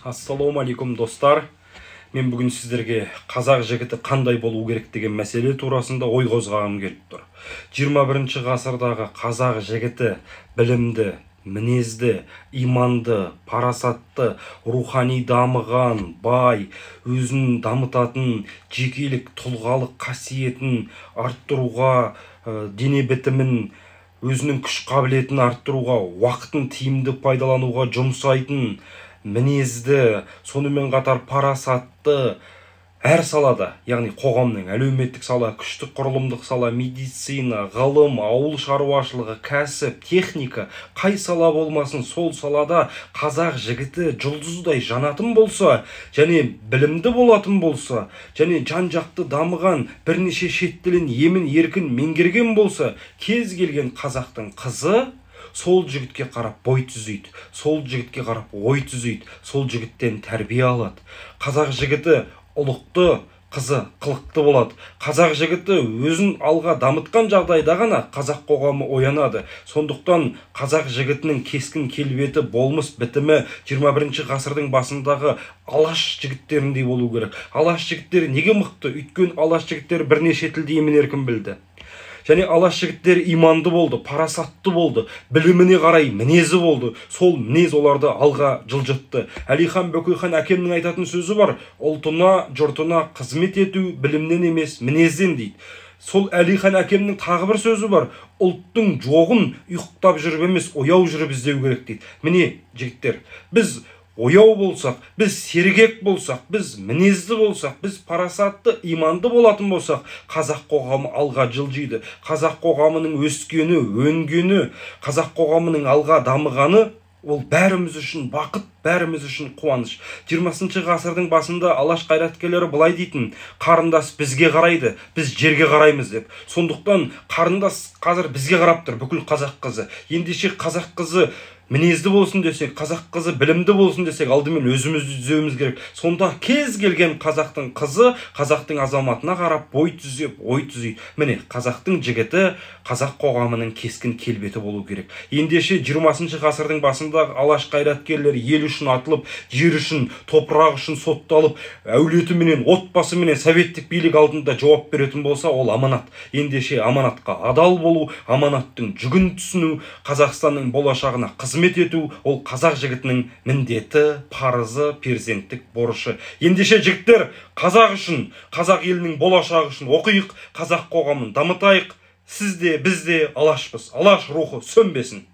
Ассалаумалейкум достар. Мен бүгін сіздерге қазақ жігіті қандай болу керек деген мәселе турасында ой қозғағым келіп тұр. 21 ғасырдағы қазақ жігіті білімді, мінезді, иманды, парасатты, рухани дамыған, бай, өзін дамытатын, жекелік тұлғалық қасиетін арттыруға, дене бітімін, өзінің күш қабілетін арттыруға, уақытын тиімді пайдалануға жұмсайтын, мінезді, сонымен қатар парасатты, әр салада, яғни қоғамның әлеуметтік сала, күштік құрылымдық сала, медицина, ғылым, ауыл шаруашылығы, кәсіп, техника, қай сала болмасын, сол салада қазақ жігіті жұлдыздай жанатын болса, және білімді болатын болса, және жан-жақты дамыған, бірнеше шет тілін емін еркін меңгерген болса, кез келген қазақтың қызы сол жігітке қарап бой түзейді, сол жігітке қарап ой түзейді, сол жігіттен тәрбие алады. Қазақ жігіті ұлықты, қызы қылықты болады. Қазақ жігіті өзін алға дамытқан жағдайда ғана қазақ қоғамы оянады. Сондықтан қазақ жігітінің кескін келбеті, болмыс бітімі 21 ғасырдың басындағы алаш жігіттеріндей болу керек. Алаш жігіттері неге мықты? Өйткені алаш жігіттері бірнеше тілді емін еркін білді. Және алаш жігіттері иманды болды, парасатты болды, біліміне қарай мінезі болды. Сол мінез оларды алға жылжытты. Әлихан Бөкейхан әкемнің айтатын сөзі бар: ұлтына, жұртына қызмет ету білімнен емес, мінезден дейді. Сол Әлихан әкемнің тағы бір сөзі бар: ұлттың жоғын ұйықтап жүріп емес, ояу жүріп іздеу керек дейді. Міне жігіттер, біз ояу болсақ, біз сергек болсақ, біз мінезді болсақ, біз парасатты, иманды болатын болсақ, қазақ қоғамы алға жылжиды. Қазақ қоғамының өскені, өнгені, қазақ қоғамының алға дамығаны ол бәріміз үшін бақыт, бәріміз үшін қуаныш. 20 ғасырдың басында алаш қайраткерлері былай дейтін: қарындас бізге қарайды, біз жерге қараймыз деп. Сондықтан қарындас қазір бізге қарап тұр, бүкіл қазақ қызы. Ендеше қазақ қызы мінезді болсын десек, қазақ қызы білімді болсын десек, алдымен өзімізді түзеуіміз керек. Сонда кез келген қазақтың қызы қазақтың азаматына қарап бой түзеп, ой түзейді. Міне қазақтың жігіті қазақ қоғамының кескін келбеті болу керек. Ендеше 20 ғасырдың басындағы алаш қайраткерлері ел үшін атылып, жер үшін, топырақ үшін сотталып, әулеті менен, отбасы менен советтік билік алдында жауап беретін болса, ол аманат. Ендеше аманатқа адал болу, аманаттың жүгін түсіну, Қазақстанның болашағына қызмет ету, ол қазақ жігітінің міндеті, парызы, перзенттік борышы. Ендеше жігіттер, қазақ үшін, қазақ елінің болашағы үшін оқиық, қазақ қоғамын дамытайық. Сіз де, біз де алашпыз. Алаш рухы сөнбесін.